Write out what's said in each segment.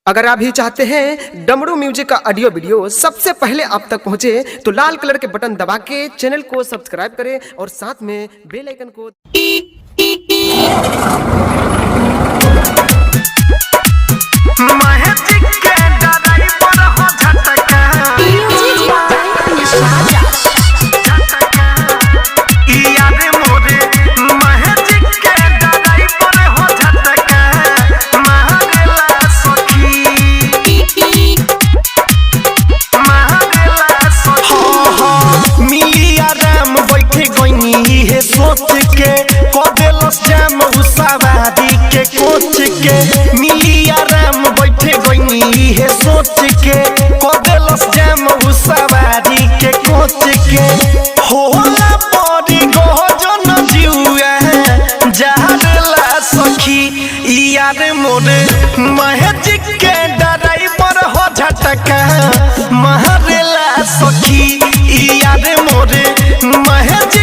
अगर आप भी चाहते हैं डमरू म्यूजिक का ऑडियो वीडियो सबसे पहले आप तक पहुंचे तो लाल कलर के बटन दबा के चैनल को सब्सक्राइब करें और साथ में बेल आइकन को सोच के कदेलस जाम उसावादी के कोच के मिली आराम बैठे गईनी है सोच के कदेलस जाम उसावादी के कोच के होला पड़ी गहजन जीवा जहरला सखी यार मोरे महजिक के ड्राइवर हो झटका महरेला सखी यार मोरे महजिक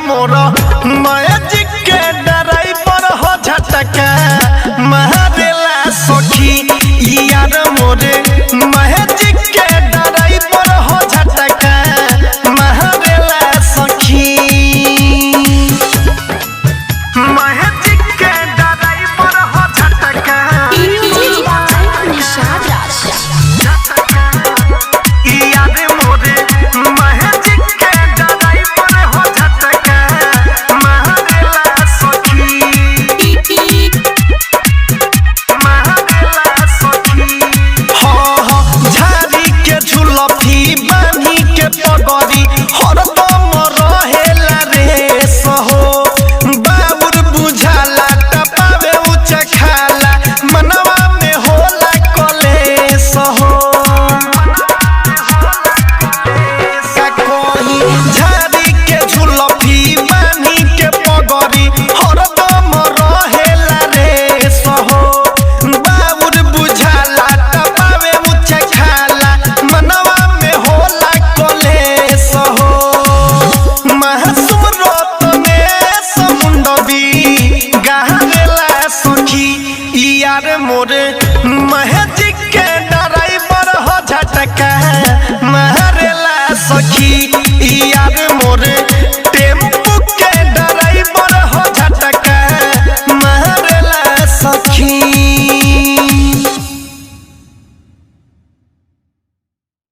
मोर मैजिक के ड्राइवर हो झटका महरेला सखी यार मोरे मैजिक के ड्राइवर हो झटका महरेला सखी मैजिक के ड्राइवर हो झटका यार मोरे मैजिक के ड्राइवर हो झटका पगड़ी हरदम रहेला रे सहो बाबुर बुझाला टपावे उच्च खाला मनवा में होला कलेश हो का कोई झाड़ी के झुलफी बानी के पगड़ी हरदम रहेला रे सहो बाबुर बुझाला टपावे उच्च खाला मनवा में होला यार मोरे महजिक के ड्राइवर हो झटका महरेला सखी यार मोरे